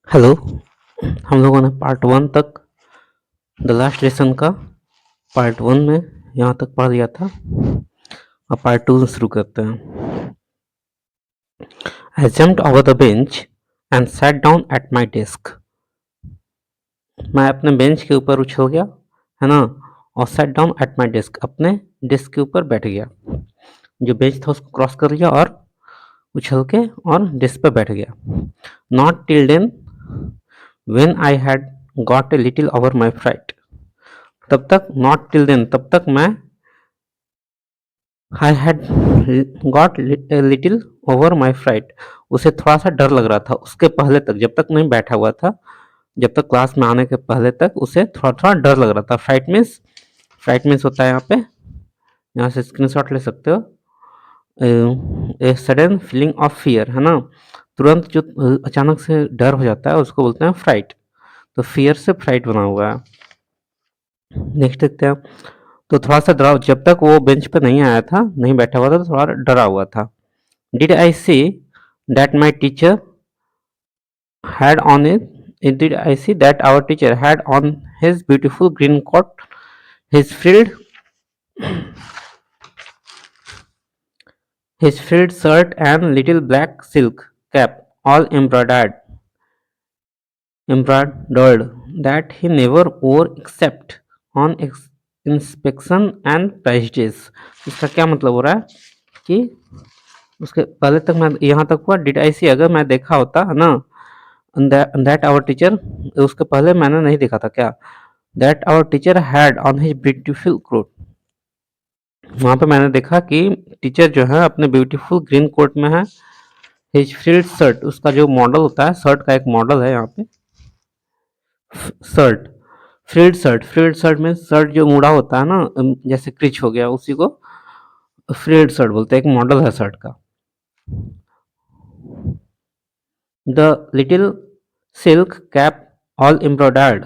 Hello. हम लोगों ने पार्ट वन तक द लास्ट लेसन का पार्ट वन में यहाँ तक पढ़ लिया था। अब पार्ट टू से शुरू करते हैं। I jumped over the bench and sat down at my desk. मैं अपने बेंच के ऊपर उछल गया, है ना, और sat down at my desk, अपने डेस्क के ऊपर बैठ गया। जो बेंच था उसको क्रॉस कर लिया और उछल के और डेस्क पे बैठ गया। Not till then, when I had got a little over my fright. तब तक not till then, तब तक मैं I had got a little over my fright. उसे थोड़ा सा डर लग रहा था उसके पहले तक, जब तक नहीं बैठा हुआ था, जब तक क्लास में आने के पहले तक उसे थोड़ा थोड़ा डर लग रहा था। फ्राइट मीन्स होता है यहाँ पे, यहाँ से स्क्रीनशॉट ले सकते हो। A sudden feeling of fear, है ना, तुरंत जो अचानक से डर हो जाता है उसको बोलते हैं फ्राइट। तो फियर से फ्राइट बना हुआ है। नेक्स्ट देखते हैं। तो थोड़ा सा डरा, जब तक वो बेंच पे नहीं आया था, नहीं बैठा हुआ था, तो थोड़ा डरा हुआ था। Did I see that my teacher had on it did I see that our teacher had on his beautiful green coat, his frilled shirt and little black silk cap, all embroidered, that he never wore except on inspection and prejudice. इसका क्या मतलब हो रहा है कि उसके पहले तक मैं यहाँ तक हुआ डिड आई सी, अगर मैं देखा होता है ना, दैट आवर टीचर, उसके पहले मैंने नहीं देखा था क्या, that our teacher had on his beautiful coat, वहां पे मैंने देखा कि टीचर जो है अपने ब्यूटीफुल ग्रीन कोट में है। हिज फ्रिल्ड शर्ट, उसका जो मॉडल होता है, शर्ट का एक मॉडल है यहाँ पे, शर्ट, फ्रिल्ड शर्ट में शर्ट जो मुड़ा होता है ना, जैसे क्रिच हो गया, उसी को फ्रिल्ड शर्ट बोलते हैं, एक मॉडल है शर्ट का। The little silk cap all embroidered,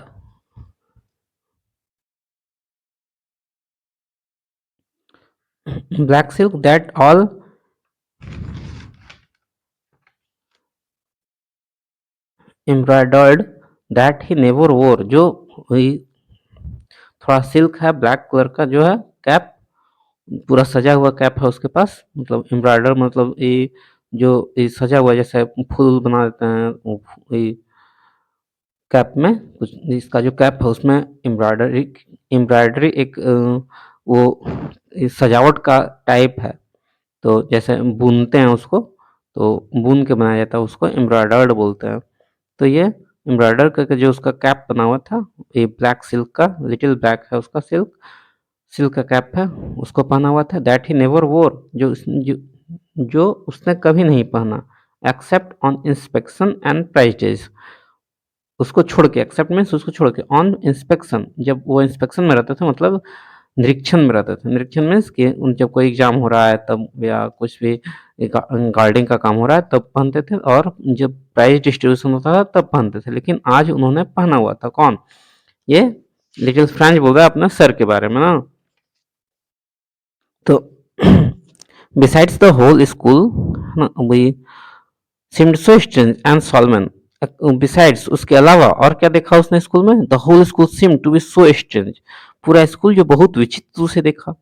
black silk that all embroidered, that he never वोर, जो थोड़ा सिल्क है, ब्लैक कलर का जो है, कैप पूरा सजा हुआ कैप है उसके पास, मतलब एम्ब्रॉयडर मतलब ये जो ये सजा हुआ जैसे फूल बना देते हैं ये कैप में, कुछ इसका जो कैप है उसमें एम्ब्रॉयडरी एम्ब्रॉयडरी एक वो सजावट का टाइप है। तो जैसे बुनते हैं उसको, तो बुन के बनाया जाता है, उसको एम्ब्रॉयडर्ड बोलते हैं। तो ये एम्ब्रॉयडर करके जो उसका कैप बना हुआ था, ये ब्लैक सिल्क का, लिटिल ब्लैक है उसका सिल्क, सिल्क का कैप है, उसको पहना हुआ था। दैट ही नेवर वोर, जो उसने कभी नहीं पहना, except on inspection and prizes, उसको छोड़ के, एक्सेप्ट मीन्स उसको छोड़ के, ऑन इंस्पेक्शन, जब वो इंस्पेक्शन में रहते थे, मतलब निरीक्षण में रहते थे। निरीक्षण मीन्स कि जब कोई एग्जाम हो रहा है तब, या कुछ भी गार्डिंग का काम हो रहा है तब पहनते थे, और जब प्राइज डिस्ट्रीब्यूशन होता था तब पहनते थे। लेकिन आज उन्होंने पहना हुआ था, कौन, ये लिटिल फ्रेंच बोल रहा है अपने सर के बारे में ना। तो besides the whole school, we seemed so strange and solemn. Besides, उसके अलावा और क्या देखा उसने स्कूल में, the whole school seemed to be so strange, पूरा स्कूल जो बहुत विचित्र से देखा।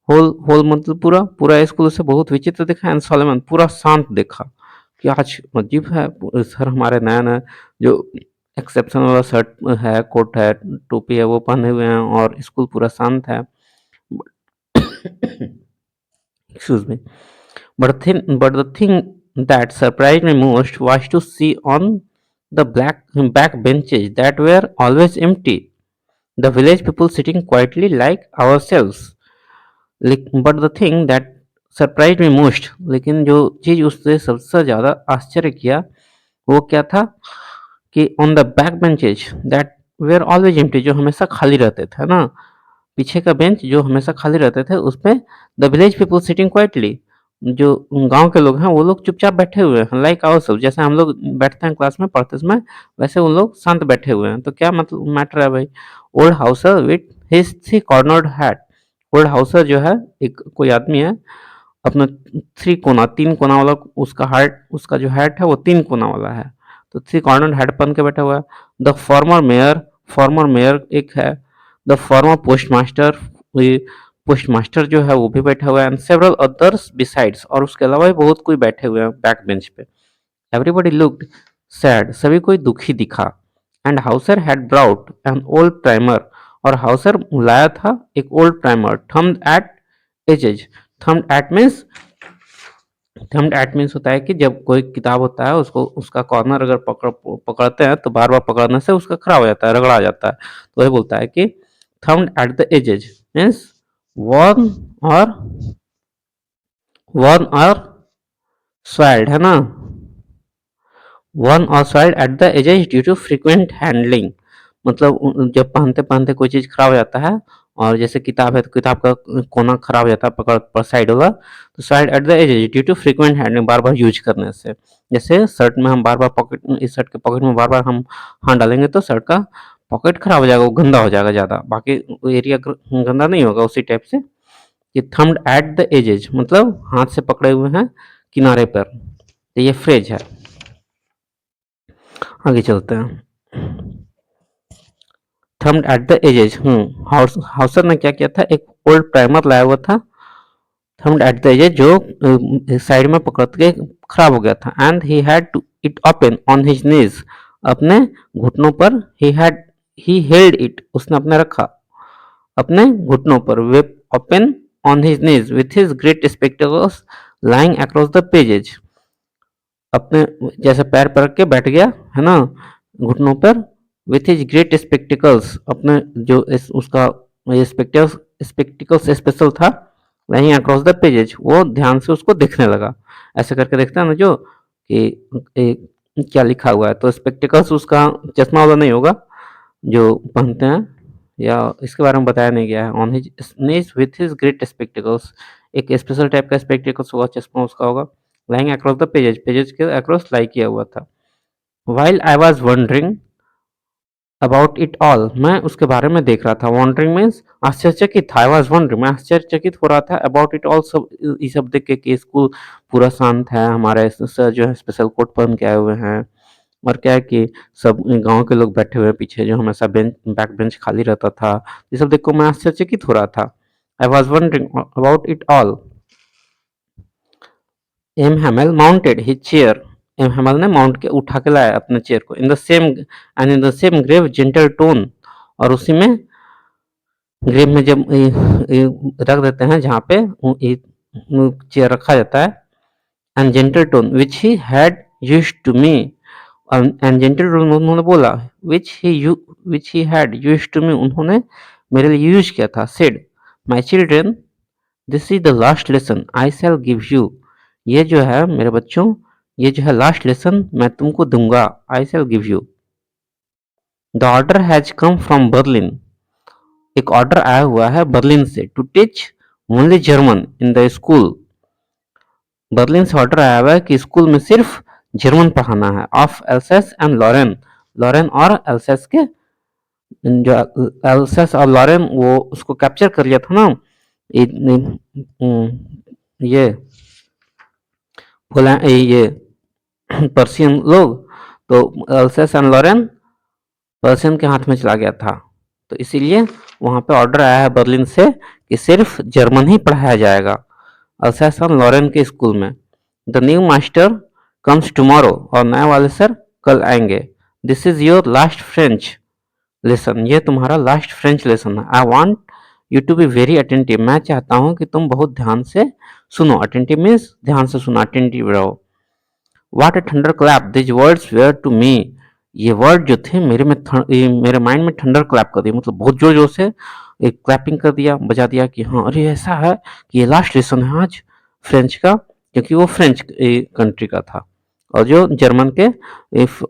होल होल मतलब पूरा, पूरा स्कूल से बहुत विचित्र देखा, एंड सोलेमन पूरा शांत देखा, कि आज अजीब है सर हमारे नया नया जो एक्सेप्शन वाला शर्ट है, कोट है, टोपी है, वो पहने हुए हैं, और स्कूल पूरा शांत है। Excuse me. But the thing that surprised me most was to see on the black back benches that were always empty, the village people sitting quietly like ourselves. But the thing that surprise me most, लेकिन जो चीज उससे सबसे ज्यादा आश्चर्य किया वो क्या था, कि on the back benches that were always empty, जो हमेशा खाली रहते थे ना, पीछे का बेंच जो हमेशा खाली रहते थे, उसपे the village people sitting quietly, जो गांव के लोग हैं वो लोग चुपचाप बैठे हुए हैं, लाइक आवर सब, जैसे हम लोग बैठते हैं क्लास में पढ़ते समय, वैसे उन लोग शांत बैठे हुए हैं। तो क्या मतलब मैटर है भाई। Old Hauser with his three cornered hat, old Hauser जो है एक कोई आदमी है, अपना थ्री कोना, तीन कोना वाला उसका हैट, उसका जो हैट है वो तीन कोना वाला है। तो थ्री कॉर्नर हेड पहन के बैठा हुआ है। द फॉर्मर मेयर एक है। द फॉर्मर पोस्टमास्टर, पोस्टमास्टर जो है वो भी बैठा हुआ है। एंड सेवरल अदर्स बिसाइड्स, और उसके अलावा भी बहुत कोई बैठे हुए हैं बैक बेंच पे। एवरीबडी लुक्ड सैड, सभी कोई दुखी दिखा। And Hauser had brought an old primer, और हाउसर लाया था एक old primer. Thumbed at ages, thumbed at means होता है कि जब कोई किताब होता है उसको उसका कॉर्नर अगर पकड़ते हैं तो बार बार पकड़ने से उसका खराब हो जाता है, रगड़ा जाता है। तो वही बोलता है कि thumbed at the edges means worn और वर्न और स्वेल्ड है ना, वन और side at the edges due to frequent handling, मतलब जब पहनते पहनते कोई चीज खराब हो जाता है, और जैसे किताब है तो किताब का कोना खराब हो जाता है पकड़ पर साइड होगा, तो side at the edges due to frequent handling, बार बार यूज करने से। जैसे शर्ट में हम बार बार पॉकेट, इस शर्ट के पॉकेट में बार बार हम हाथ डालेंगे तो शर्ट का पॉकेट खराब हो जाएगा, वो गंदा हो जाएगा ज्यादा, बाकी एरिया गंदा नहीं होगा। उसी टाइप से ये थम्ड एट द एजेज मतलब हाथ से पकड़े हुए हैं किनारे पर, तो ये फ्रेज है। आगे चलते हैं। Thumbed at the edges, Hauser ने क्या किया था, एक ओल्ड प्राइमर लाया हुआ था। थम्ड एट द एजेज जो साइड में पकड़ के खराब हो गया था। And he had to it open on his knees, अपने घुटनों पर। ही हेल्ड इट, उसने अपने रखा अपने घुटनों पर। वे open on his knees with his great spectacles lying across the pages, अपने जैसे पैर पर रख के बैठ गया है ना घुटनों पर। विथ हिज ग्रेट स्पेक्टिकल्स, अपने जो उसका स्पेक्टिकल्स स्पेक्टिकल्स स्पेशल था। वहीं अक्रॉस द पेजेज, वो ध्यान से उसको देखने लगा, ऐसे करके देखता है ना जो कि क्या लिखा हुआ है। तो स्पेक्टिकल्स उसका चश्मा वाला नहीं होगा जो पहनते हैं, या इसके बारे में बताया नहीं गया है। On his knees with his great spectacles, एक स्पेशल टाइप का स्पेक्टिकल्स होगा, चश्मा उसका होगा। Lying across the pages, pages के अक्रॉस लाई किया हुआ था। While I was wondering about it all, मैं उसके बारे में देख रहा था। वॉन्डरिंग मीन्स आश्चर्यचकित था। आई वॉज वंडरिंग, मैं आश्चर्यचकित हो रहा था। अबाउट इट ऑल, सब ये सब देख के कि स्कूल पूरा शांत है, हमारे सर जो है स्पेशल कोट पहन के आए हुए हैं, और क्या है कि सब गांव के लोग बैठे हुए हैं पीछे, जो हमेशा बैक बेंच खाली रहता था। ये सब देख को मैं आश्चर्यचकित हो रहा था। I was wondering about it all. M Hamel mounted his chair, M Hamel ने माउंट के उठा के लाया अपने चेयर को। In the same and in the same grave gentle tone, और उसी में ग्रेव में जब रख देते हैं जहाँ पे चेयर रखा जाता है। And gentle tone which he had used to me, and gentle tone उन्होंने बोला, which he had used to me, उन्होंने मेरे लिए यूज किया था। Said my children this is the last lesson I shall give you, ये जो है मेरे बच्चों, ये जो है लास्ट लेसन मैं तुमको दूंगा। I shall give you. The order has come from Berlin, एक ऑर्डर आया हुआ है बर्लिन से। To teach only German in the school, Berlin से ऑर्डर आया हुआ है कि स्कूल में सिर्फ जर्मन पढ़ाना है। Of Alsace and Lorraine, Lorraine और एल्सेस के, जो एल्सेस और लॉरेन वो उसको कैप्चर कर लिया था ना ये ये पर्शियन लोग, तो अल्सेस एंड लॉरेन पर्शियन के हाथ में चला गया था। तो इसीलिए वहां पे ऑर्डर आया है बर्लिन से कि सिर्फ जर्मन ही पढ़ाया जाएगा अल्सेस एंड लॉरेन के स्कूल में। The new master comes tomorrow, और नए वाले सर कल आएंगे। This is your last French lesson, ये तुम्हारा लास्ट फ्रेंच लेसन है। I want you to be very attentive, मैं चाहता हूँ कि तुम बहुत ध्यान से सुनो। अटेंटिव मीन्स ध्यान से सुनो, अटेंटिव रहो। What a thunderclap these words were to me, ये वर्ड जो थे मेरे माइंड में थंडर क्लैप कर दिया, मतलब बहुत जोर जोर से एक क्लैपिंग कर दिया, बजा दिया कि हाँ अरे ऐसा है कि ये लास्ट लेसन है आज फ्रेंच का, क्योंकि वो फ्रेंच कंट्री का था और जो जर्मन के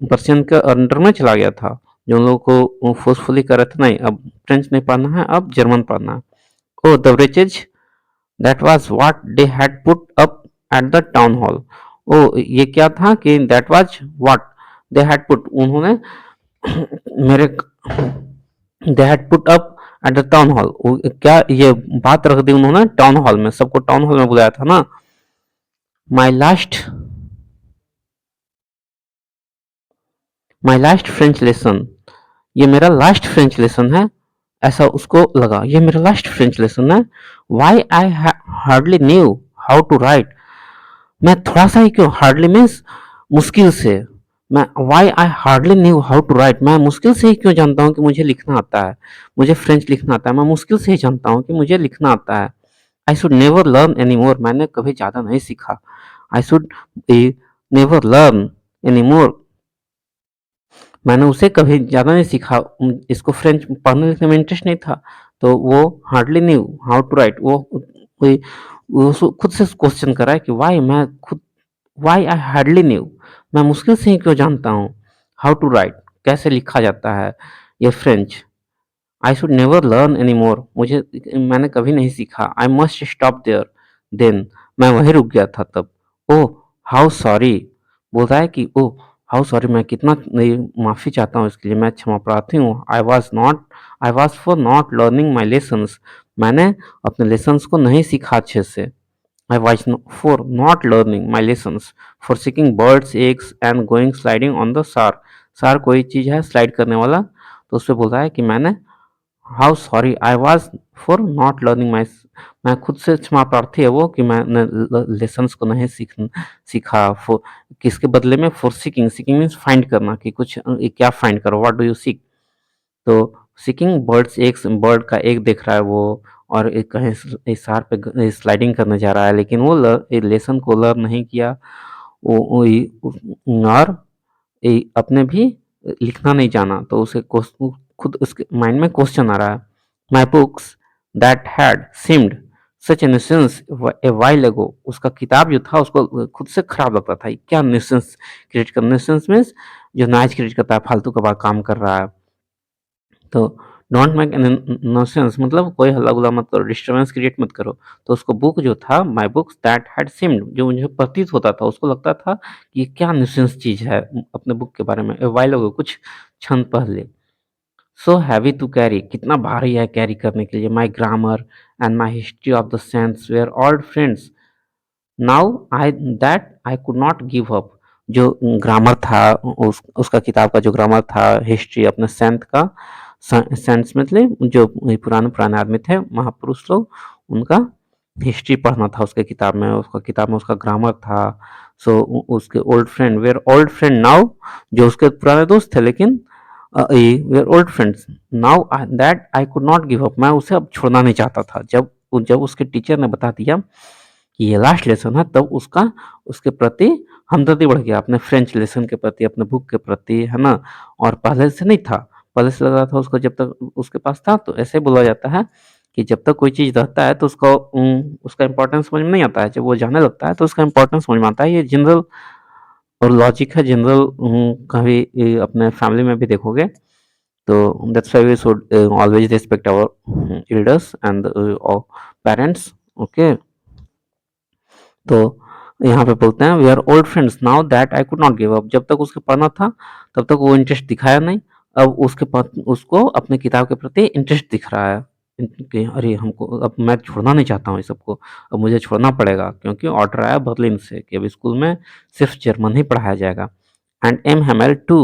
पर्शियन के अंडर में चला गया था, जो लोगों को फोर्सफुली कर रहे थे नहीं अब फ्रेंच नहीं पढ़ना है, अब जर्मन पढ़ना है। Oh the wretches, that was what they had put up at the town hall, oh ये क्या था कि that was what they had put, उन्होंने मेरे they had put up at the town hall, क्या ये बात रख दी उन्होंने टाउन हॉल में, सबको टाउन हॉल में बुलाया था ना। My last my last French lesson, ये मेरा लास्ट फ्रेंच लेसन है, ऐसा उसको लगा, ये मेरा लास्ट फ्रेंच लेसन है। Why I hardly knew how to write, मैं थोड़ा सा ही क्यों, हार्डली मीन्स मुश्किल से, मैं why I hardly knew how to write, मैं मुश्किल से ही क्यों जानता हूँ कि मुझे लिखना आता है, मुझे फ्रेंच लिखना आता है, मैं मुश्किल से ही जानता हूँ कि मुझे लिखना आता है। आई शुड नेवर लर्न एनी मोर, मैंने कभी ज़्यादा नहीं सीखा। आई शुड नेवर लर्न एनी मोर, मैंने उसे कभी ज़्यादा नहीं सीखा, इसको फ्रेंच पढ़ने लिखने में इंटरेस्ट नहीं था, तो वो hardly knew how to write, वो खुद से क्वेश्चन कर रहा है कि वाई, मैं खुद, वाई आई हार्डली न्यू, मैं मुश्किल से ही क्यों जानता हूँ, हाउ टू राइट, कैसे लिखा जाता है ये French. I should never learn any more, मुझे, मैंने कभी नहीं सीखा। I must stop there then, मैं वहीं रुक गया था तब। ओह हाउ सॉरी, बोल रहा है कि ओह हाउ सॉरी, मैं कितना माफ़ी चाहता हूँ इसके लिए, मैं क्षमा प्रार्थी हूँ। I was for not learning my lessons, मैंने अपने लेसन्स को नहीं सीखा अच्छे से। I was for not learning my lessons, for seeking birds, eggs and going sliding on the sar. सार कोई चीज़ है स्लाइड करने वाला, तो उसपे बोल रहा है कि मैंने, how sorry I was for not learning my, मैं खुद से क्षमा प्रार्थी है वो कि मैंने लेसन्स को नहीं सीखा। फॉर किसके बदले में, for seeking, seeking means find करना, कि कुछ क्या फाइंड करो, व्हाट डू यू सीक, तो सीकिंग बर्ड्स एग्स, बर्ड का एग देख रहा है वो, और एक कहीं इस सार पे स्लाइडिंग करने जा रहा है, लेकिन वो लेसन को लर्न नहीं किया, और अपने भी लिखना नहीं जाना, तो उसे खुद उसके माइंड में क्वेश्चन आ रहा है। My books that had seemed such a nuisance a while ago, उसका किताब जो था उसको खुद से खराब लगता था, क्या न्यूसेंस क्रिएट कर, न्यूसेंस मीन्स जो नॉइज क्रिएट करता है, फालतू का काम कर रहा है, तो डोंट मेक एनी नॉनसेंस, मतलब कोई हल्ला गुल्ला मत करो, डिस्टर्बेंस क्रिएट मत करो। तो उसको बुक जो था, माई बुक्स दैट हैड सिम्ड, जो मुझे प्रतीत होता था, उसको लगता था कि ये क्या न्यूसेंस चीज है अपने बुक के बारे में, वाइल हो कुछ क्षण पहले। सो हैवी टू कैरी, कितना भारी है कैरी करने के लिए, my grammar and my history of the saints were old friends, now I that I could not give up, जो ग्रामर था, उसका किताब का जो ग्रामर था, हिस्ट्री अपने सेंट का, सेंट्स मतलब जो पुराने पुराने आदमी थे, महापुरुष लोग, उनका हिस्ट्री पढ़ना था उसके किताब में, उसका किताब में उसका ग्रामर था। सो उसके old friend, were old friend now, जो उसके पुराने दोस्त थे, लेकिन were old friends now that I could not give up, मैं उसे अब छोड़ना नहीं चाहता था। जब जब उसके टीचर ने बता दिया कि ये लास्ट लेसन है, तब उसका उसके प्रति हमदर्दी बढ़ गया, अपने फ्रेंच लेसन के प्रति, अपने बुक के प्रति, है ना। और पहले से नहीं था, पहले से लग रहा था उसको, जब तक उसके पास था, तो ऐसे बोला जाता है कि जब तक कोई चीज़ रहता है तो उसको उसका इम्पोर्टेंस समझ में नहीं आता है, जब वो जाने लगता है तो उसका इम्पोर्टेंस समझ में आता है। ये जनरल और लॉजिक है, जनरल कभी अपने फैमिली में भी देखोगे, तो that's why we should always respect our elders and parents, okay. तो यहाँ पे बोलते हैं we are old friends now that I could not give up, जब तक उसके पढ़ना था तब तक वो इंटरेस्ट दिखाया नहीं, अब उसको अपने किताब के प्रति इंटरेस्ट दिख रहा है कि अरे हमको, अब मैं छोड़ना नहीं चाहता हूँ इस सबको, अब मुझे छोड़ना पड़ेगा, क्योंकि ऑर्डर आया बर्लिन से कि अब स्कूल में सिर्फ जर्मन ही पढ़ाया जाएगा। And M Hamel too,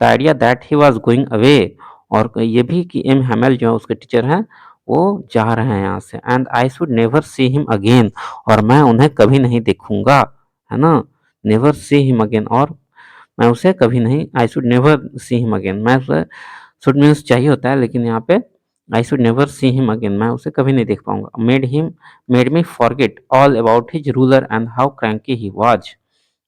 the idea that he was going away, और ये भी कि एम हेमेल जो है उसके टीचर हैं, वो जा रहे हैं यहाँ से, and I should never see him again, और मैं उन्हें कभी नहीं देखूंगा, है ना। नेवर सी हिम अगेन, और मैं उसे कभी नहीं, आई should never see him again, मैं उसे, शुड मीन्स चाहिए होता है, लेकिन यहाँ पे आई should never see him again, मैं उसे कभी नहीं देख पाऊंगा। Made me forget all about his ruler and how cranky he was,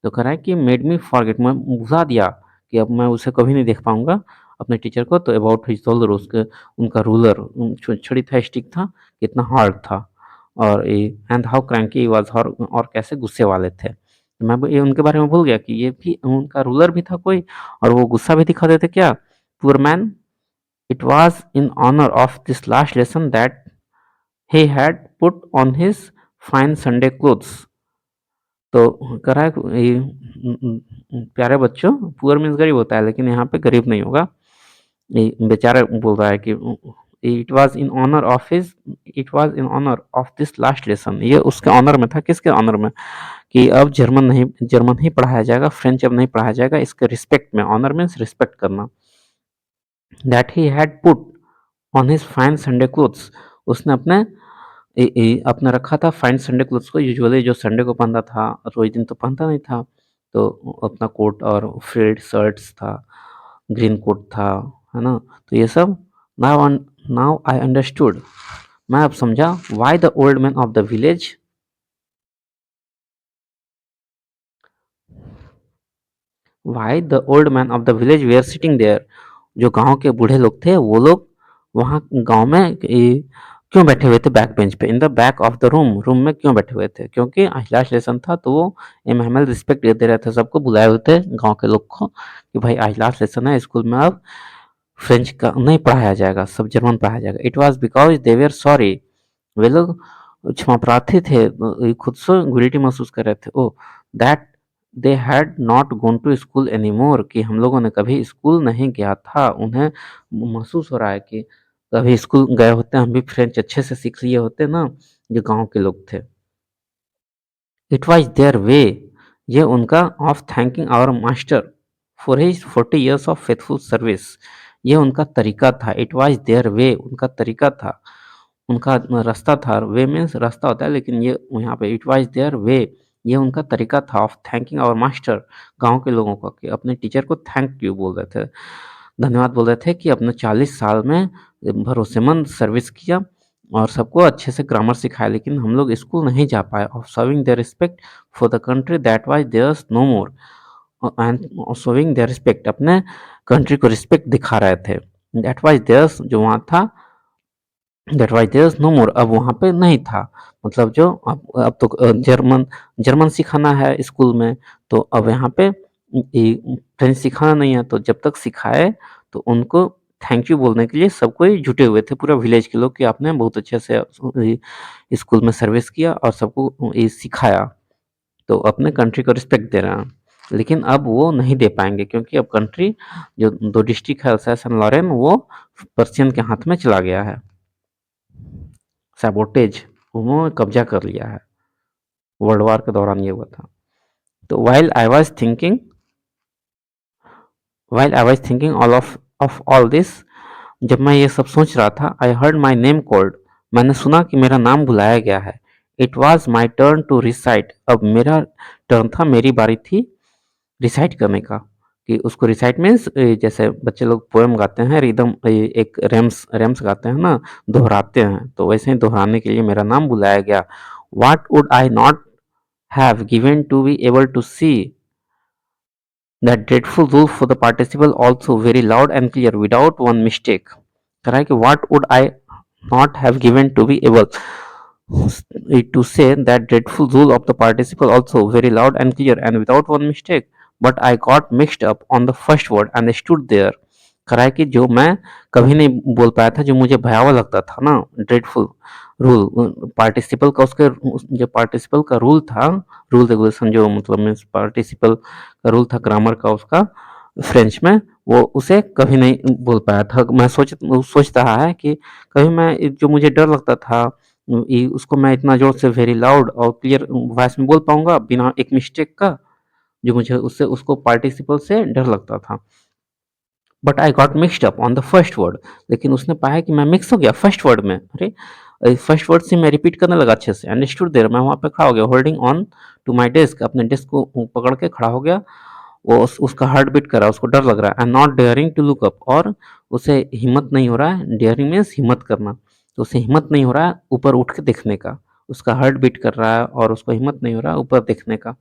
तो कह रहा है कि मेड मी फॉरगेट, मैं भुला दिया कि अब मैं उसे कभी नहीं देख पाऊंगा अपने टीचर को, तो अबाउट हिज रूलर, उसके उनका रूलर छड़ी था, स्टिक था, कितना हार्ड था, और एंड हाउ क्रैंकी वाज, और कैसे गुस्से वाले थे, तो मैं ये उनके बारे में भूल गया कि ये भी उनका रूलर भी था कोई, और वो गुस्सा भी दिखा देते क्या। Poor man, it was in honour of this last lesson that he had put on his fine Sunday clothes, तो कह रहा है कि प्यारे बच्चों, पुअर मीन्स गरीब होता है, लेकिन यहाँ पे गरीब नहीं होगा, ये बेचारा बोल रहा है कि it was in honour of his it was in honour of this last lesson, ये उसके ऑनर में था। किसके ऑनर में? कि अब जर्मन ही पढ़ाया जाएगा, फ्रेंच अब नहीं पढ़ाया जाएगा, इसके रिस्पेक्ट में। ऑनर मीन्स रिस्पेक्ट करना। That he had put on his fine Sunday clothes, उसने अपने रखा था फाइन संडे क्लोथ्स को। यूजुअली जो संडे को पहनता था, रोज दिन तो पहनता नहीं था, तो अपना कोट और फ्रिल्ड शर्ट्स था, ग्रीन कोट था, है ना। तो ये सब नाउ आई अंडरस्टूड, मैं अब समझा। Why the old man of the village why the old man of the village they are sitting there, जो गांव के बूढ़े लोग थे वो लोग वहाँ गांव में क्यों बैठे हुए थे बैक बेंच पे, in the back of the room में क्यों बैठे हुए थे? क्योंकि आज लास्ट लेसन था, तो वो एमएमएल रिस्पेक्ट दे रहे थे, सबको बुलाए हुए थे गांव के लोग को कि भाई आज लास्ट लेसन है, स्कूल में अब फ्रेंच का नहीं पढ़ाया जाएगा, सब जर्मन पढ़ाया जाएगा। It was because they were sorry, वे लोग क्षमा प्रार्थी थे, खुद से गिल्टी महसूस कर रहे थे। Oh that they had not gone to school any more, कि हम लोगों ने कभी स्कूल नहीं गया था। उन्हें महसूस हो रहा है कि कभी स्कूल गए होते हम भी फ्रेंच अच्छे से सीख लिए होते ना, जो गांव के लोग थे। इट वॉज देयर वे, ये उनका of thanking our master for his 40 years of faithful service, ये उनका तरीका था। इट वॉज देयर वे, उनका तरीका था, उनका रास्ता था। वे मीन्स रास्ता होता है, लेकिन ये यहाँ पे इट वाज देयर वे, ये उनका तरीका था ऑफ थैंकिंग आवर मास्टर, गांव के लोगों को, कि अपने टीचर को थैंक यू बोल रहे थे, धन्यवाद बोल रहे थे कि अपने 40 साल में भरोसेमंद सर्विस किया और सबको अच्छे से ग्रामर सिखाया, लेकिन हम लोग स्कूल नहीं जा पाए। Of showing their respect for the country that was theirs no more, and showing their respect, अपने कंट्री को रिस्पेक्ट दिखा रहे थे। दैट वाज देयर्स, जो वहाँ था, that was there no more, अब वहाँ पे नहीं था। मतलब जो अब तो जर्मन सिखाना है स्कूल में, तो अब यहाँ पे फ्रेंच सिखाना नहीं है। तो जब तक सिखाए तो उनको थैंक यू बोलने के लिए सब कोई जुटे हुए थे, पूरा विलेज के लोग, कि आपने बहुत अच्छे से स्कूल में सर्विस किया और सबको ये सिखाया, तो अपने कंट्री को रिस्पेक्ट दे रहे हैं। लेकिन अब वो नहीं दे पाएंगे, क्योंकि अब कंट्री जो 2 डिस्ट्रिक्ट है अल्सैस एंड लॉरेन, वो पर्शियन के हाथ में चला गया है। सैबोटेज, उन्होंने कब्जा कर लिया है, वर्ल्ड वार के दौरान ये हुआ था। तो while I was thinking of all this, जब मैं ये सब सोच रहा था, I heard my name called, मैंने सुना कि मेरा नाम बुलाया गया है। It was my turn to recite, अब मेरा टर्न था, मेरी बारी थी रिसाइट करने का। कि उसको रिसाइट मीन्स जैसे बच्चे लोग पोएम गाते हैं, रिदम एक रेम्स रेम्स गाते हैं ना, दोहराते हैं, तो वैसे ही दोहराने के लिए मेरा नाम बुलाया गया। What would I not have given to be able to see that dreadful rule for the participle also very loud and clear without one mistake। कह रहा है कि what would I not have given to be able to say that dreadful rule of the participle also very loud and clear and without one mistake, but I got mixed up on the first word and stood there। कह रहा है कि जो मैं कभी नहीं बोल पाया था, जो मुझे भयावह लगता था ना, ड्रेडफुल रूल, पार्टिसिपल का, उसके जो पार्टिसिपल का रूल था, रूल रेगुलेशन, जो मतलब मीन्स पार्टिसिपल का रूल था ग्रामर का उसका फ्रेंच में, वो उसे कभी नहीं बोल पाया था। मैं सोच रहा है कि कभी मैं, जो मुझे डर लगता था, उसको मैं इतना जोर से वेरी लाउड और क्लियर वॉइस में बोल पाऊंगा बिना एक मिस्टेक का, जो मुझे उससे उसको पार्टिसिपल से डर लगता था। But I got mixed up on the first word, लेकिन उसने पाया कि मैं मिक्स हो गया फर्स्ट वर्ड में। अरे फर्स्ट वर्ड से मैं रिपीट करने लगा अच्छे से। अंडरस्टूड देर, मैं वहाँ पे खड़ा हो गया, holding on to my desk, अपने डेस्क को पकड़ के खड़ा हो गया। वो उसका हार्ट बीट कर रहा है, उसको डर लग रहा है। And not daring to look up, और उसे हिम्मत नहीं हो रहा है, डेयरिंग मीन्स हिम्मत करना, तो उसे हिम्मत नहीं हो रहा है ऊपर उठ के देखने का। उसका हार्ट बीट कर रहा है और उसको हिम्मत नहीं हो रहा है ऊपर देखने का,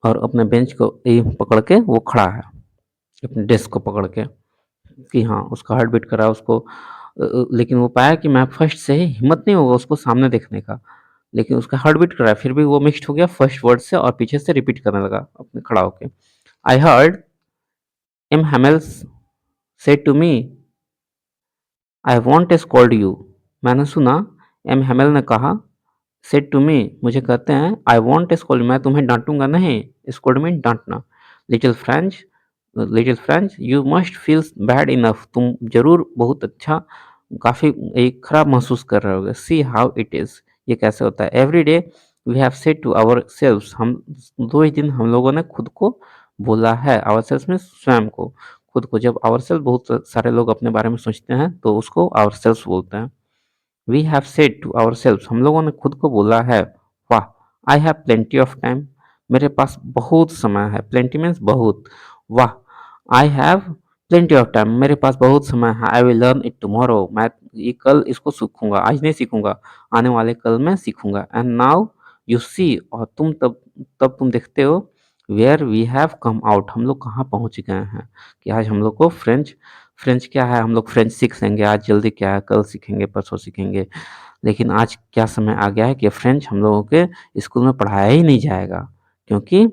और अपने बेंच को पकड़ के वो खड़ा है, अपने डेस्क को पकड़ के, कि हाँ उसका हार्ट बीट कर रहा है उसको। लेकिन वो पाया कि मैं फर्स्ट से ही हिम्मत नहीं होगा उसको सामने देखने का, लेकिन उसका हार्ट बीट कर रहा है, फिर भी वो मिक्स्ड हो गया फर्स्ट वर्ड से और पीछे से रिपीट करने लगा अपने खड़ा होके। I heard M Hamel's said to me I won't scold you, मैंने सुना एम हेमेल ने कहा, सेड टू मी, मुझे कहते हैं, आई वॉन्ट स्कॉल्ड, मैं तुम्हें डांटूंगा नहीं, स्कॉल्ड मीन डांटना। Little French little French you must feel bad enough, तुम जरूर बहुत अच्छा काफ़ी एक खराब महसूस कर रहे होगे। सी हाउ इट इज़, ये कैसे होता है। Every day we have said to ourselves, हम रोज़ दिन हम लोगों ने खुद को बोला है। आवरसेल्व्स में स्वयं को, खुद को। जब आवरसेल्फ बहुत सारे लोग अपने बारे में सोचते हैं तो उसको आवरसेल्व्स बोलते हैं। We have said to ourselves, हम लोगों ने खुद को बोला है, वाह, I have plenty of time, मेरे पास बहुत समय है। प्लेंटी मीन्स बहुत। वाह, I have plenty of time, मेरे पास बहुत समय है। I will learn it tomorrow, मैं ये कल इसको सीखूंगा, आज नहीं सीखूंगा, आने वाले कल मैं सीखूंगा। एंड नाउ यू सी, और तुम तब तब तुम देखते हो, where we have come out, हम लोग कहाँ पहुँच गए हैं। कि आज हम लोग को फ्रेंच फ्रेंच क्या है, हम लोग फ्रेंच सीख लेंगे आज, जल्दी क्या है, कल सीखेंगे, परसों सीखेंगे। लेकिन आज क्या समय आ गया है कि फ्रेंच हम लोगों के स्कूल में पढ़ाया ही नहीं जाएगा, क्योंकि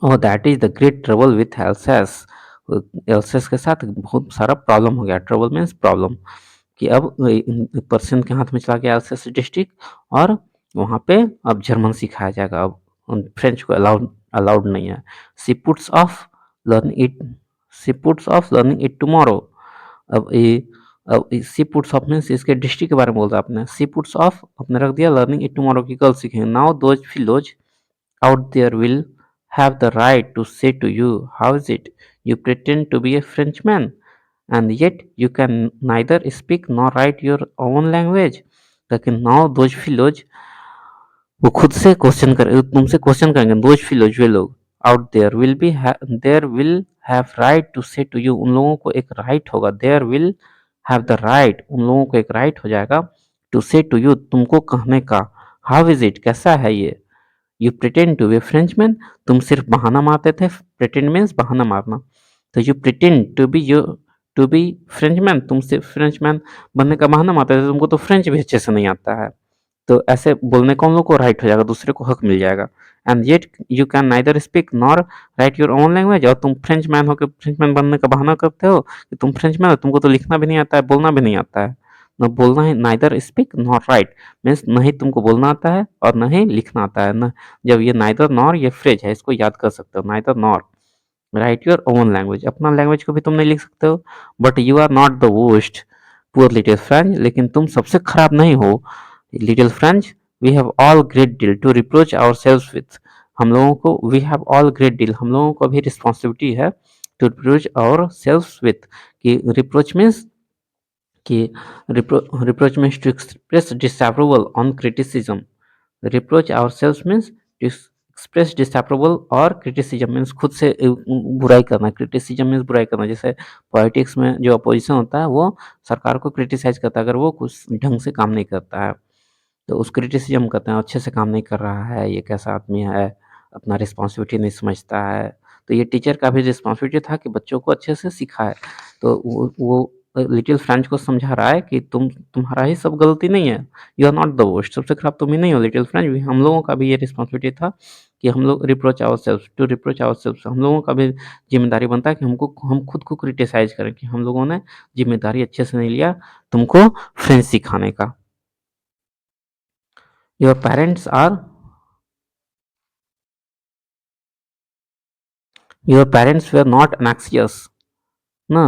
oh that is the great trouble with else's. Else's के साथ बहुत सारा प्रॉब्लम हो गया। ट्रबल मीन्स प्रॉब्लम, कि अब पर्सन के हाथ में चला गया एल्सेस डिस्ट्रिक्ट, और वहाँ पे अब जर्मन सिखाया जाएगा। अब फ्रेंच को अलाउड अलाउड नहीं है। She puts of learn it she puts of learning it tomorrow. अब ये अब सी पुट्स ऑफ मीन्स इसके डिस्ट्रिक्ट के बारे में बोल रहा है आपने। सी पुट्स ऑफ आपने रख दिया लर्निंग इट टुमारो की कल सीखेंगे। Now those fellows out there will have the right to say to you, how is it? You pretend to be a Frenchman, and yet you can neither speak nor write your own language. लेकिन now those fellows, वो खुद से question कर तुमसे question करेंगे। those fellows, वे लोग out there will be there will have right to say to you, उन लोगों को एक राइट होगा। there will have the right, उन लोगों को एक राइट हो जाएगा to say to you, तुमको कहने का। how is it, कैसा है ये। You pretend to be Frenchman, तुम सिर्फ बहाना मारते थे। प्रिटेंड मीन्स बहाना मारना। तो you pretend to be Frenchman, तुम सिर्फ फ्रेंचमैन बनने का बहाना मारते थे, तुमको तो फ्रेंच भी अच्छे से नहीं आता है। तो ऐसे बोलने का उन लोग को राइट हो जाएगा, दूसरे को हक मिल जाएगा। And yet you can neither speak nor write your own language, और तुम फ्रेंच मैन होकर फ्रेंच मैन बनने का बहाना करते हो कि तुम फ्रेंच मैन हो, तुमको तो लिखना भी नहीं आता है, बोलना भी नहीं आता है। न बोलना है, neither speak nor right means न ही तुमको बोलना आता है और न ही लिखना आता है। न जब ये नाइदर नॉर ये फ्रेज है, इसको याद कर सकते हो। Neither nor write your own language, अपना लैंग्वेज को भी तुम नहीं लिख सकते हो। But you are not the worst poor little French, लेकिन तुम सबसे खराब नहीं हो little French. We have all great deal to reproach ourselves with, हम लोगों को we have all great deal, हम लोगों को भी रिस्पॉन्सिबिलिटी है to reproach ourselves with. कि रिप्रोच मीन्स कि reproach means to express disapproval on criticism. Reproach ourselves means to express disapproval और criticism means खुद से बुराई करना। criticism means बुराई करना। जैसे पॉलिटिक्स में जो अपोजिशन होता है वो सरकार को क्रिटिसाइज करता है अगर वो कुछ ढंग से काम नहीं करता है, तो उस क्रिटिसिज्म कहते हैं अच्छे से काम नहीं कर रहा है, ये कैसा आदमी है, अपना रिस्पॉन्सिबिलिटी नहीं समझता है। तो ये टीचर का भी रिस्पॉन्सिबिलिटी था कि बच्चों को अच्छे से सिखाए। तो वो लिटिल फ्रेंच को समझा रहा है कि तुम्हारा ही सब गलती नहीं है, you are not the worst, सबसे खराब तुम ही नहीं हो लिटिल फ्रेंच, हम लोगों का भी ये रिस्पॉन्सिबिलिटी था कि हम लोग रिप्रोच आवरसेल्व्स, हम लोगों का भी जिम्मेदारी बनता है कि हम खुद को क्रिटिसाइज करें कि हम लोगों ने जिम्मेदारी अच्छे से नहीं लिया तुमको फ्रेंच सिखाने का। Your parents are your parents were not anxious ना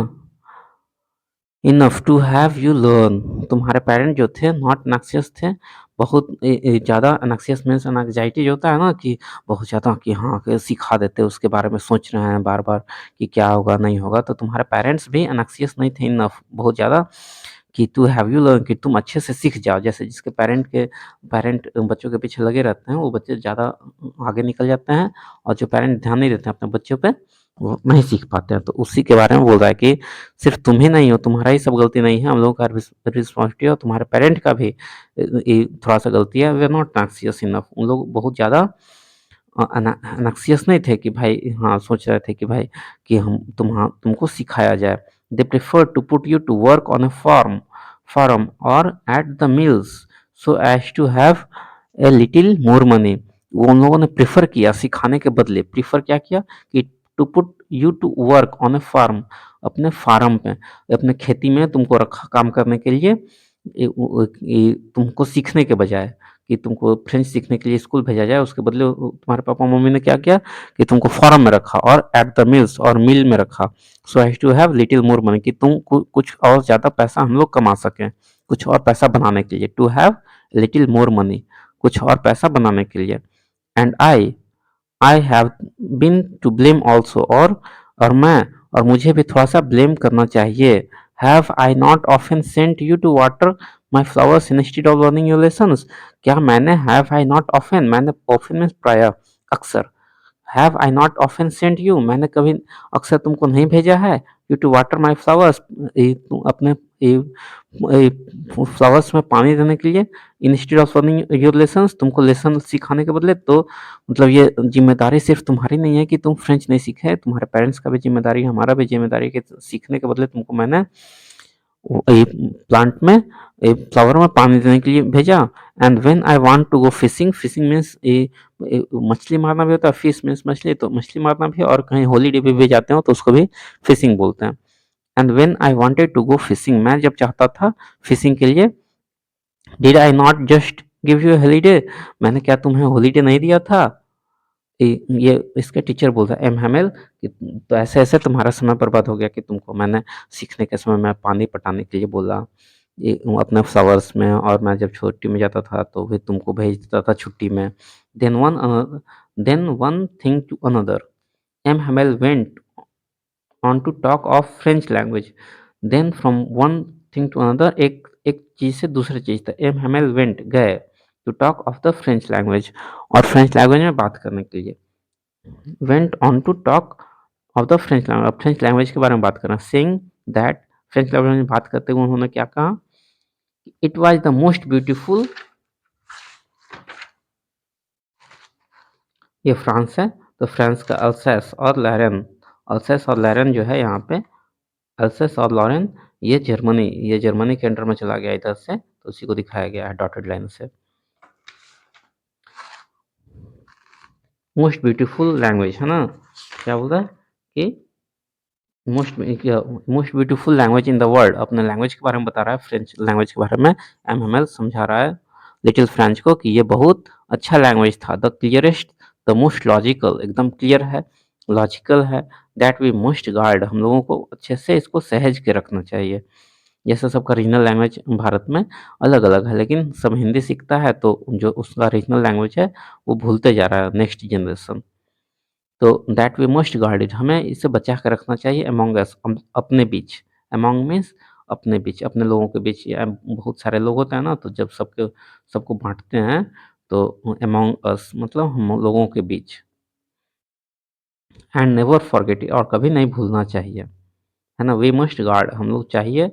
enough to have you learn, तुम्हारे पेरेंट जो थे नॉट एनक्सियस थे, बहुत ज़्यादा एनक्सियस मीन्स एंग्जाइटी जो होता है ना कि बहुत ज़्यादा कि हाँ कि सिखा देते उसके बारे में सोच रहे हैं बार बार कि क्या होगा नहीं होगा। तो तुम्हारे पेरेंट्स भी एनक्सियस नहीं थे इनफ बहुत ज़्यादा कि टू हैव यू लर्न, कि तुम अच्छे से सीख जाओ। जैसे जिसके पेरेंट बच्चों के पीछे लगे रहते हैं वो बच्चे ज़्यादा आगे निकल जाते हैं, और जो पेरेंट ध्यान नहीं देते हैं अपने बच्चों पे वो नहीं सीख पाते हैं। तो उसी के बारे में बोल रहा है कि सिर्फ तुम ही नहीं हो, तुम्हारा ही सब गलती नहीं है, हम लोगों का रिस्पॉन्सिबिलिटी है, और तुम्हारे पेरेंट का भी थोड़ा सा गलती है। वे आर नॉट एनक्सियस इनफ, उन लोग बहुत ज़्यादा एनक्सियस नहीं थे कि भाई हाँ सोच रहे थे कि भाई कि तुमको सिखाया जाए। They prefer to put you to work on a farm और at the mills so as to have a little more money. वो उन लोगों ने प्रेफर किया सिखाने के बदले, प्रेफर क्या किया कि to put you to work on a farm, अपने फार्म पे, अपने खेती में तुमको रखा काम करने के लिए, तुमको सीखने के बजाय कि तुमको फ्रेंच सीखने के लिए स्कूल भेजा जाए, उसके बदले तुम्हारे पापा-मम्मी ने क्या किया कि तुमको फॉर्म में रखा और एट द मिल्स और मिल में रखा, so as to have little more money, कि तुम कुछ और ज़्यादा पैसा हम लोग कमा सकें, कुछ और पैसा बनाने के लिए, to have little more money, कुछ और पैसा बनाने के लिए। And I have been to blame also, और मैं और मुझे भी थोड़ा सा ब्लेम करना चाहिए। Have I not often sent you to water my flowers instead of learning your lessons, क्या मैंने हैव आई नॉट ऑफन, मैंने ऑफन मीन्स प्राय, अक्सर, have I not often sent you, मैंने कभी अक्सर तुमको नहीं भेजा है, you to water my flowers, अपने फ्लावर्स में पानी देने के लिए, instead of learning your lessons, तुमको लेसन सिखाने के बदले। तो मतलब ये जिम्मेदारी सिर्फ तुम्हारी नहीं है कि तुम फ्रेंच नहीं सीखे, तुम्हारे पेरेंट्स का भी जिम्मेदारी है, हमारा भी जिम्मेदारी है कि सीखने के बदले तुमको मैंने प्लांट में फ्लावर में पानी देने के लिए भेजा। And when I want to go fishing, fishing means मछली मारना भी होता है, फिश मीन्स मछली, तो मछली मारना भी, और कहीं हॉलीडे पे भी जाते हो तो उसको भी फिशिंग बोलते हैं। And when I wanted to go fishing, मैं जब चाहता था फिशिंग के लिए, did I not just give you holiday, मैंने क्या तुम्हें हॉलीडे नहीं दिया था। ये इसके टीचर बोलता है एम हैमेल कि तो ऐसे ऐसे तुम्हारा समय बर्बाद हो गया कि तुमको मैंने सीखने के समय में पानी पटाने के लिए बोला, ये अपने फ्लावर्स में, और मैं जब छुट्टी में जाता था तो भी तुमको भेज देता था छुट्टी में। Then one thing to another, M Hamel went on to talk of French language, then from one thing to another, एक एक चीज़ से दूसरी चीज़ तक, एम हैमेल वेंट गए, to talk of the French language, और फ्रेंच लैंग्वेज में बात करने के लिए, went on to talk of the French language, French language के बारे में बात करना, सेइंग दैट, फ्रेंच लैंग्वेज में बात करते हुए उन्होंने क्या कहा, it was the most beautiful, ये फ्रांस है, तो फ्रांस का अल्सैस और लॉरेन, अल्सैस और लॉरेन जो है यहाँ पे, अल्सैस और लॉरेन ये जर्मनी के अंडर में चला गया इधर से, तो उसी को दिखाया गया है डॉटेड लाइन से। मोस्ट ब्यूटीफुल लैंग्वेज है ना, क्या बोल रहा है कि most beautiful language in the world, अपने लैंग्वेज के बारे में बता रहा है, फ्रेंच लैंग्वेज के बारे में। एमएमएल समझा रहा है लिटिल फ्रेंच को कि ये बहुत अच्छा लैंग्वेज था, the clearest, the most logical, एकदम क्लियर है, लॉजिकल है, दैट वी मोस्ट गार्ड, हम लोगों को अच्छे से इसको सहेज के रखना चाहिए। जैसे सबका रीजनल लैंग्वेज भारत में अलग अलग है, लेकिन सब हिंदी सीखता है तो जो उसका रीजनल लैंग्वेज है वो भूलते जा रहा है नेक्स्ट जनरेशन। तो that we must guard it, हमें इसे बचा कर रखना चाहिए, अमॉन्ग अस, अपने बीच, अमॉन्ग मीन्स अपने बीच, अपने लोगों के बीच, या बहुत सारे लोग होते हैं ना, तो जब सबको बांटते हैं तो अमॉन्ग अस मतलब हम लोगों के बीच। एंड नेवर फॉरगेट इट, और कभी नहीं भूलना चाहिए, है ना, वी मस्ट गार्ड, हम लोग चाहिए,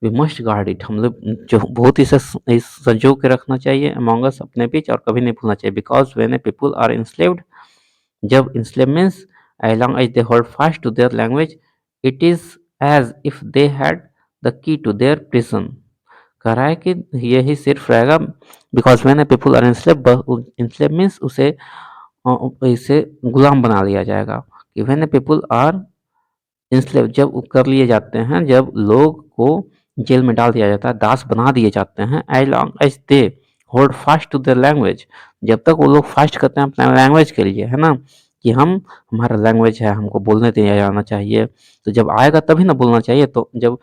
वी मस्ट गार्ड इट, हम लोग जो बहुत इसे संजो के रखना चाहिए, अमॉन्ग अस, अपने बीच, और कभी नहीं भूलना चाहिए। Because when a people are enslaved, जब enslaved means as long as they hold fast to their language, it is as if they had the key to their prison, कह रहा है कि यही सिर्फ रहेगा, because when people are enslave means उसे इसे गुलाम बना लिया जाएगा, कि व्हेन पीपल आर इंस्लेव, जब कर लिए जाते हैं, जब लोग को जेल में डाल दिया जाता है, दास बना दिए जाते हैं, as long as they hold fast to their language, जब तक वो लोग फास्ट करते हैं अपने लैंग्वेज के लिए, है ना, कि हम हमारा लैंग्वेज है, हमको बोलने दिया जाना चाहिए, तो जब आएगा तभी ना बोलना चाहिए, तो जब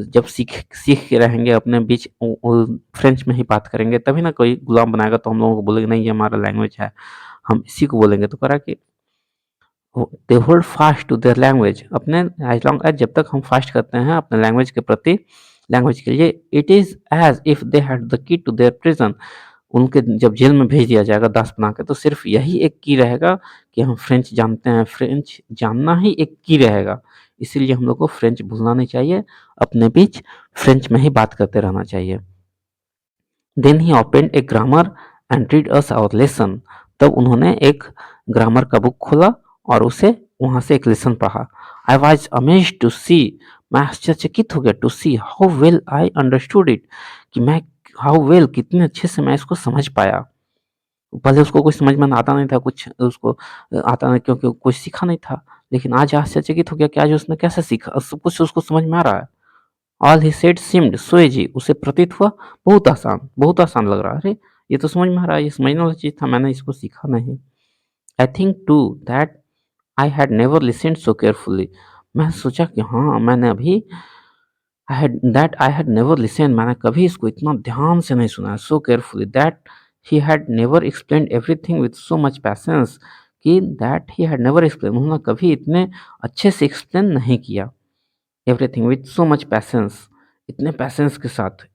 जब सीख सीख के रहेंगे अपने बीच, फ्रेंच में ही बात करेंगे, तभी ना कोई गुलाम बनाएगा, तो हम लोगों को बोलेंगे नहीं ये हमारा लैंग्वेज है, हम इसी को बोलेंगे। तो करा कि they hold fast to their language, अपने एज लॉन्ग एज, जब तक हम फास्ट करते हैं अपने लैंग्वेज के प्रति, लैंग्वेज के लिए, it is as if they had the key to their prison, उनके जब जेल में भेज दिया जाएगा दास बना के, तो सिर्फ यही एक की रहेगा कि हम फ्रेंच जानते हैं, फ्रेंच जानना ही एक की रहेगा, इसीलिए हम लोग को फ्रेंच भूलना नहीं चाहिए, अपने बीच फ्रेंच में ही बात करते रहना चाहिए। Then he open a grammar and read us our lesson, तब उन्होंने एक ग्रामर का बुक खोला और उसे वहां से एक लेसन पढ़ा। I was amazed to see, मैं आश्चर्यचकित हो गया, to see how well I understood it, कि मैं हाउ वेल, कितने अच्छे से मैं इसको समझ पाया। पहले उसको कुछ समझ में आता नहीं था, कुछ उसको आता नहीं, क्योंकि कुछ सीखा नहीं था, लेकिन आज आश्चर्यचकित हो गया कि आज उसने कैसे सीखा, सब कुछ उसको समझ में आ रहा है। All he said seemed so easy, उसे प्रतीत हुआ बहुत आसान लग रहा है, अरे ये तो समझ में आ रहा है, ये समझने वाली चीज़ था, मैंने इसको सीखा नहीं। I think too that I had never listened so carefully. मैं सोचा कि हाँ, मैंने अभी आई हैड नेवर लिसन्ड, मैंने कभी इसको इतना ध्यान से नहीं सुना है, so carefully that he had never explained everything with so much patience, कि that he had never explained, उन्होंने कभी इतने अच्छे से एक्सप्लेन नहीं किया everything with so much patience, इतने पैशंस के साथ।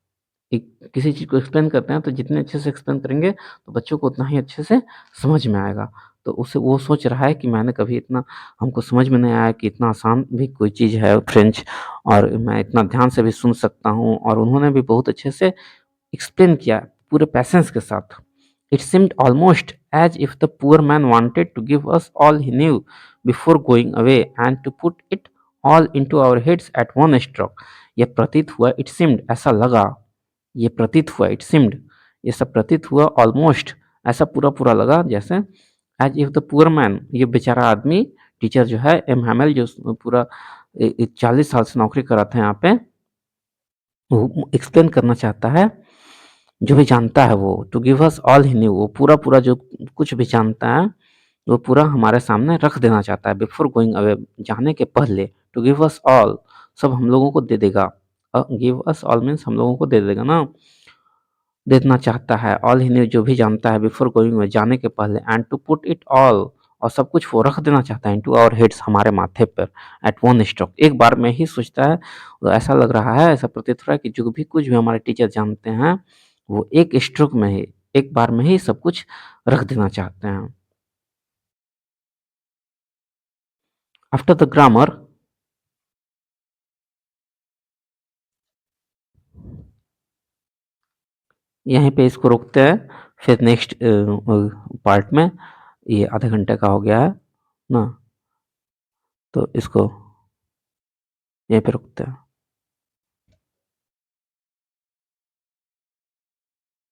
एक किसी चीज़ को एक्सप्लेन करते हैं तो जितने अच्छे से एक्सप्लेन करेंगे तो बच्चों को उतना ही अच्छे से समझ में आएगा। तो उसे वो सोच रहा है कि मैंने कभी इतना, हमको समझ में नहीं आया कि इतना आसान भी कोई चीज़ है फ्रेंच, और मैं इतना ध्यान से भी सुन सकता हूँ, और उन्होंने भी बहुत अच्छे से एक्सप्लेन किया पूरे पैशंस के साथ। It seemed almost as if the poor man wanted to give us all he knew before going away and to put it all into our heads at one stroke। यह प्रतीत हुआ, it seemed, ऐसा लगा, ये प्रतीत हुआ, it seemed, ये सब प्रतीत हुआ, ऑलमोस्ट, ऐसा पूरा-पूरा लगा जैसे as if the poor man, ये बेचारा आदमी, टीचर जो है एम हैमेल, जो पूरा 40 साल से नौकरी कर रहा था यहाँ पे, वो एक्सप्लेन करना चाहता है, जो भी जानता है वो, to give us all he knew, वो पूरा-पूरा जो कुछ भी जानता है, वो पूरा हमारे सामने रख देना चाहता है, बिफोर गोइंग अवे, जाने के पहले, टू गिव अस ऑल, सब हम लोगों को दे देगा। गिव अस ऑल मीन्स हम लोगों को दे देगा ना, देना चाहता है, ऑल ही न्यू, जो भी जानता है, बिफोर गोइंग अवे, जाने के पहले, and to put it all, और सब कुछ वो रख देना चाहता है, इनटू आवर हेड्स, हमारे माथे पर, एट वन स्ट्रोक, एक बार में ही सोचता है। तो ऐसा लग रहा है, ऐसा प्रतीत हो रहा है कि जो भी कुछ भी हमारे टीचर जानते हैं, वो एक स्ट्रोक में ही, एक बार में ही सब कुछ रख देना चाहते हैं। आफ्टर द ग्रामर, यहीं पे इसको रोकते हैं, फिर नेक्स्ट पार्ट में, ये आधे घंटे का हो गया है ना, तो इसको यहीं पे रोकते हैं।